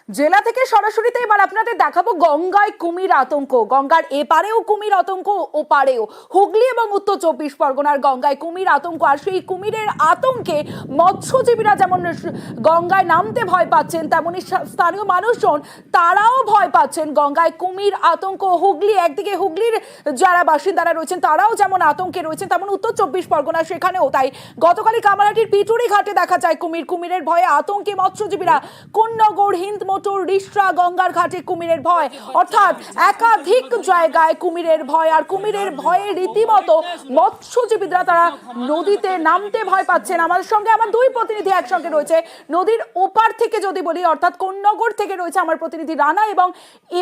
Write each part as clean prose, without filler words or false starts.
জেলা থেকে সরাসরিতে এবার আপনাদের দেখাবো গঙ্গায় কুমির আতঙ্ক। গঙ্গার এপারেও কুমির আতঙ্ক, ওপারেও। হুগলি এবং উত্তর 24 পরগনার গঙ্গায় কুমির আতঙ্ক। আর সেই কুমিরের আতঙ্কে মৎস্যজীবীরা যেমন গঙ্গায় নামতে ভয় পাচ্ছেন, তেমনি স্থানীয় মানুষজন তারাও ভয় পাচ্ছেন। গঙ্গায় কুমির আতঙ্ক। হুগলি একদিকে, হুগলির যারা বাসিন্দারা রয়েছেন তারাও যেমন আতঙ্কে রয়েছেন, তেমন উত্তর 24 পরগনা সেখানেও তাই। গতকালই কামারহাটির পিটুরি ঘাটে দেখা যায় কুমিরের ভয়ে আতঙ্কে মৎস্যজীবীরা। কোন্নগর, হিন্দ মোটর, রিসরা, গঙ্গার ঘাটে কুমিরের ভয়। অর্থাৎ একাধিক জায়গায় কুমিরের ভয়। আর কুমিরের ভয়ে রীতিমতো মৎস্যজীবীরা তারা নদীতে নামতে ভয় পাচ্ছেন। আমাদের সঙ্গে আমার দুই প্রতিনিধি একসঙ্গে রয়েছে। নদীর ওপার থেকে যদি বলি, অর্থাৎ কোন্নগর থেকে রয়েছে আমার প্রতিনিধি রানা, এবং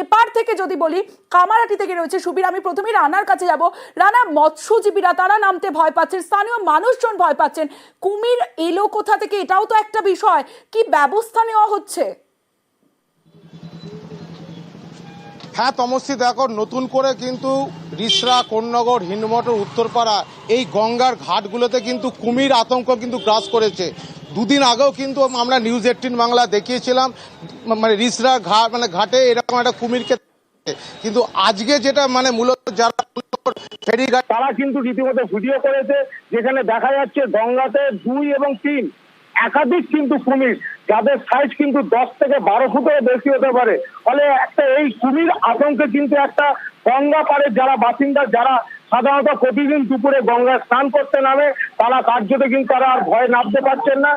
এপার থেকে যদি বলি কামারহাটি থেকে রয়েছে সুবীর। আমি প্রথমে রানার কাছে যাব। রানা, মৎস্যজীবীরা তারা নামতে ভয় পাচ্ছেন, স্থানীয় মানুষজন ভয় পাচ্ছেন, কুমির এলো কোথা থেকে এটাও তো একটা বিষয়। কি ব্যবস্থা নেওয়া হচ্ছে? হ্যাঁ তমস্বী, দেখো নতুন করে কিন্তু রিসরা, কোন্নগর, হিন্দমোটর, উত্তরপাড়া এই গঙ্গার ঘাটগুলোতে কিন্তু কুমির আতঙ্ক কিন্তু গ্রাস করেছে। দুদিন আগেও কিন্তু আমরা নিউজ 18 বাংলা দেখিয়েছিলাম, মানে রিসরা ঘাটে এরকম একটা কুমিরকে। কিন্তু আজকে যেটা মূলত যারা ফেরিঘাট তারা কিন্তু রীতিমতো ভিডিও করেছে, যেখানে দেখা যাচ্ছে গঙ্গাতে 2 এবং 3 একাধিক কিন্তু কুমির, যাদের সাইজ কিন্তু 10 থেকে 12 ফুটের বেশি হতে পারে। ফলে একটা এই কুমির আতঙ্কে কিন্তু একটা গঙ্গা পাড়ের যারা বাসিন্দা, যারা সাধারণত প্রতিদিন দুপুরে গঙ্গায় স্নান করতে নামে, তারা কার্যত কিন্তু তারা আর ভয়ে নামতে পারছেন না।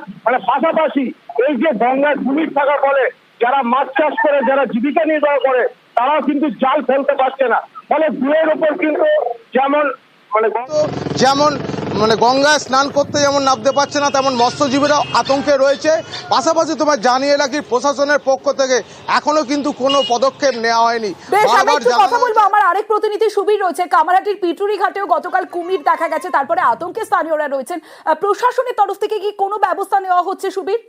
পাশাপাশি এই যে গঙ্গায় কুমির থাকার ফলে যারা মাছ চাষ করে, যারা জীবিকা নির্বাহ করে, তারাও কিন্তু জাল ফেলতে পারছে না। ফলে দুয়ের উপর কিন্তু যেমন গঙ্গায় স্নান করতে যেমন নামতে পারছে না, তেমন মৎস্যজীবীরাও আতঙ্কে রয়েছে। পাশাপাশি তোমার জানিয়ে রাখি, প্রশাসনের পক্ষ থেকে এখনো কিন্তু কোনো পদক্ষেপ নেওয়া হয়নি। কথা বলবো, আমার আরেক প্রতিনিধি সুবীর রয়েছে। কামারহাটির পিটুরি ঘাটেও গতকাল কুমির দেখা গেছে, তারপরে আতঙ্কে স্থানীয়রা রয়েছেন। প্রশাসনের তরফ থেকে কি কোনো ব্যবস্থা নেওয়া হচ্ছে সুবীর?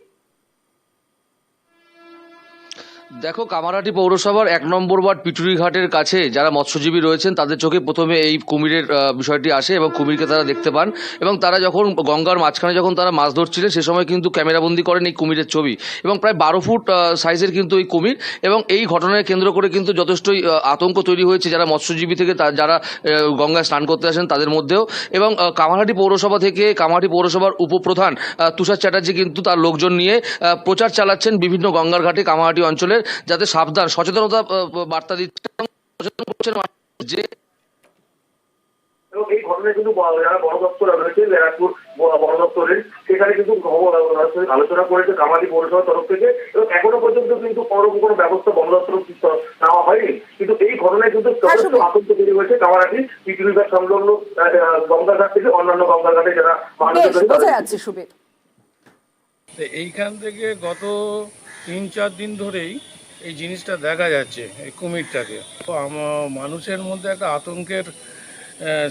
দেখো, কামারহাটি পৌরসভার 1 নম্বর ওয়ার্ড পিটুরি ঘাটের কাছে যারা মৎস্যজীবী রয়েছেন তাদের চোখে প্রথমে এই কুমিরের বিষয়টি আসে এবং কুমিরকে তারা দেখতে পান। এবং তারা যখন গঙ্গার মাঝখানে যখন তারা মাছ ধরছিলেন সে সময় কিন্তু ক্যামেরাবন্দি করেন এই কুমিরের ছবি, এবং প্রায় 12 ফুট সাইজের কিন্তু এই কুমির। এবং এই ঘটনাকে কেন্দ্র করে কিন্তু যথেষ্টই আতঙ্ক তৈরি হয়েছে যারা মৎস্যজীবী থেকে যারা গঙ্গায় স্নান করতে আসেন তাদের মধ্যেও। এবং কামারহাটি পৌরসভা থেকে কামারহাটি পৌরসভার উপপ্রধান তুষার চ্যাটার্জি কিন্তু তার লোকজন নিয়ে প্রচার চালাচ্ছেন বিভিন্ন গঙ্গার ঘাটে কামারহাটি অঞ্চলের, যাতে সাবধান, সচেতনতা বার্তা দিচ্ছেন যে এই ঘটনায় কিন্তু যারা বন দপ্তর রয়েছে, ব্যারাকপুর বন দপ্তরের, সেখানে কিন্তু আলোচনা করেছে কামারহাটি পৌরসভার তরফ থেকে, এবং এখনো পর্যন্ত কিন্তু কোনো ব্যবস্থা বন দপ্তর নেওয়া হয়নি। কিন্তু এই ঘটনায় কিন্তু যথেষ্ট আতঙ্ক তৈরি হয়েছে কামারহাটি পিটুরি ঘাট সংলগ্ন গঙ্গাঘাট থেকে অন্যান্য গঙ্গাঘাটে যারা এইখান থেকে গত 3-4 দিন ধরেই এই জিনিসটা দেখা যাচ্ছে, এই কুমিরটাকে। তো মানুষের মধ্যে একটা আতঙ্কের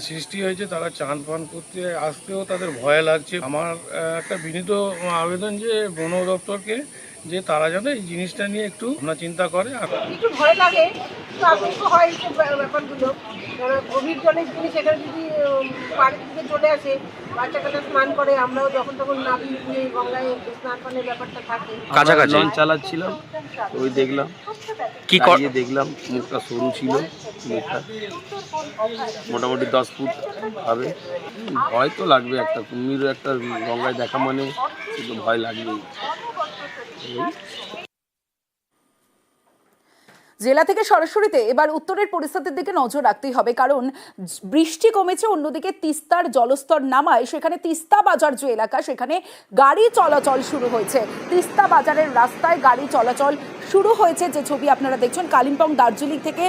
সৃষ্টি হয়েছে, তারা চান পান করতে আসতেও তাদের ভয় লাগছে। আমার একটা বিনীত আবেদন যে বন দপ্তরকে, যে তারা যেন এই জিনিসটা নিয়ে একটু চিন্তা করে। একটু ভয় লাগে, আতঙ্ক হয় এইসব ব্যাপারগুলো। গভীর জলের জিনিস এখানে যদি বাড়ির দিকে চলে আসে, বাচ্চা কাচ্চা স্নান করে, আমরাও যখন তখন নাবি গঙ্গায় স্নান পানের ব্যাপারটা থাকে। কাছাকাছি লঞ্চ চালাচ্ছিলাম, ওই দেখলাম, কি দেখলাম মুখটা সরু ছিল, মুখটা মোটামুটি 10 ফুট হবে। ভয় তো লাগবে, একটা কুমির একটা গঙ্গায় দেখা মানে কিন্তু ভয় লাগবেই। জেলা থেকে সরাসরিতে এবার উত্তরের পরিস্থিতির দিকে নজর রাখতেই হবে, কারণ বৃষ্টি কমেছে, অন্যদিকে তিস্তার জলস্তর নামায় সেখানে তিস্তা বাজার যে এলাকা, সেখানে গাড়ি চলাচল শুরু হয়েছে। তিস্তা বাজারের রাস্তায় গাড়ি চলাচল শুরু হয়েছে, যে ছবি আপনারা দেখছেন। কালিম্পং, দার্জিলিং থেকে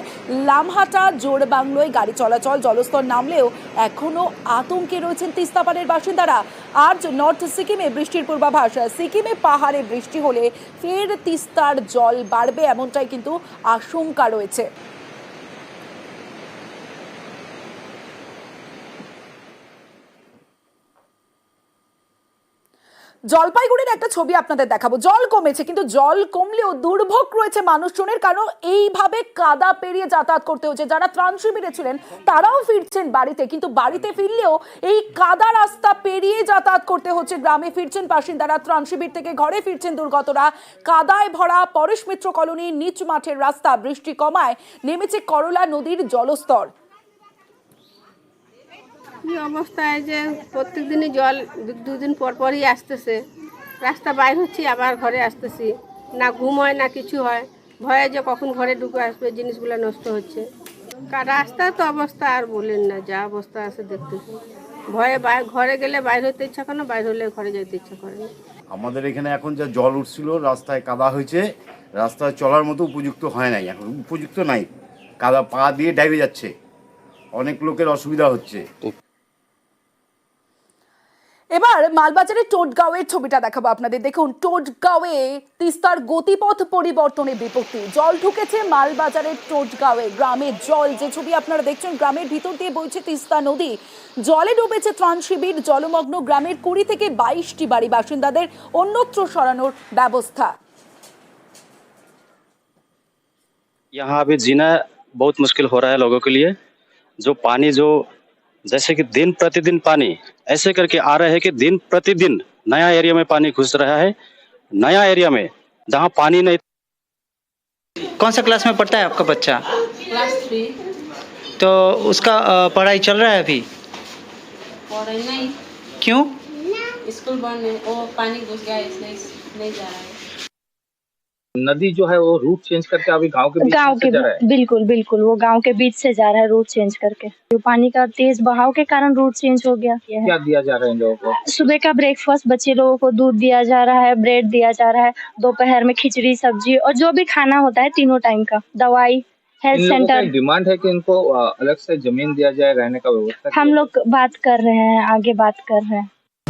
লামহাটা, জোড়বাংলোয় গাড়ি চলাচল। জলস্তর নামলেও এখনো আতঙ্কে রয়েছেন তিস্তা পাড়ের বাসিন্দারা। আর নর্থ সিকিমে বৃষ্টির পূর্বাভাস, সিকিমে পাহাড়ে বৃষ্টি হলে ফের তিস্তার জল বাড়বে, এমনটাই কিন্তু আশঙ্কা রয়েছে। জলপাইগুড়ির একটা ছবি আপনাদের দেখাবো। জল কমেছে, কিন্তু জল কমলেও দুর্ভোগ রয়েছে মানুষজনের, কারণ এইভাবে কাদা পেরিয়ে যাতায়াত করতে হচ্ছে। যারা ত্রাণ শিবিরে ছিলেন তারাও ফিরছেন বাড়িতে, কিন্তু বাড়িতে ফিরলেও এই কাদা রাস্তা পেরিয়ে যাতায়াত করতে হচ্ছে। গ্রামে ফিরছেন বাসিন্দারা, ত্রাণ শিবির থেকে ঘরে ফিরছেন দুর্গতরা। কাদায় ভরা পরেশ মিত্র কলোনির নিচ মাঠের রাস্তা, বৃষ্টি কমায় নেমেছে করলা নদীর জলস্তর। এই অবস্থায় যে প্রত্যেক দিনই জল দুদিন পর পরই আসতেছে, রাস্তা বাইর হচ্ছি আবার ঘরে আসতেছি, না ঘুম হয় না কিছু হয়, ভয়ে যে কখন ঘরে ঢুকে আসবে, জিনিসগুলো নষ্ট হচ্ছে। রাস্তার তো অবস্থা আর বলেন না, যা অবস্থা আছে দেখতেছি। ভয়ে ঘরে গেলে বাইর হতে ইচ্ছা করে না, বাইর হলে ঘরে যেতে ইচ্ছা করে না। আমাদের এখানে এখন যা জল উঠছিল, রাস্তায় কাদা হয়েছে, রাস্তায় চলার মতো উপযুক্ত হয় নাই, এখন উপযুক্ত নাই, কাদা পা দিয়ে ডাইবে যাচ্ছে, অনেক লোকের অসুবিধা হচ্ছে। এবার মালবাজারের টোটগাঁওয়ের ছবিটা দেখাবো আপনাদের। দেখুন, টোটগাঁওয়ে তিস্তার গতিপথ পরিবর্তনে বিপত্তি। জল ঢুকেছে মালবাজারের টোটগাঁওয়ে। গ্রামের জল, যে ছবি আপনারা দেখছেন, গ্রামের ভিতর দিয়ে বইছে তিস্তা নদী। জলে ডুবেছে ত্রাণ শিবির, জলমগ্ন গ্রামের 20 থেকে 22টি বাড়ি। বাসিন্দাদের অন্যত্র সরানোর ব্যবস্থা। यहाँ अभी जीना बहुत मुश्किल हो रहा है लोगों के लिए। जो पानी जो जैसे कि दिन प्रतिदिन पानी ऐसे करके आ रहा है कि दिन प्रतिदिन नया एरिया में पानी घुस रहा है। नया एरिया में जहाँ पानी नहीं। कौन सा क्लास में पढ़ता है आपका बच्चा? क्लास 3। तो उसका पढ़ाई चल रहा है अभी? पढ़ाई नहीं, क्यों? स्कूल बंद है, वो पानी घुस गया इसलिए नहीं जा रहा है। नदी जो है वो रूट चेंज करके अभी गांव के बीच से जा रहा है। बिल्कुल बिल्कुल, वो गांव के बीच से जा रहा है रूट चेंज करके। जो पानी का तेज बहाव के कारण रूट चेंज हो गया है। क्या दिया जा रहा है इन लोगों को? सुबह का ब्रेकफास्ट बच्चे लोगों को दूध दिया जा रहा है, ब्रेड दिया जा रहा है, दोपहर में खिचड़ी सब्जी और जो भी खाना होता है तीनों टाइम का, दवाई, हेल्थ सेंटर। डिमांड है कि इनको अलग से जमीन दिया जाए, रहने का व्यवस्था। हम लोग बात कर रहे हैं, आगे बात कर रहे हैं।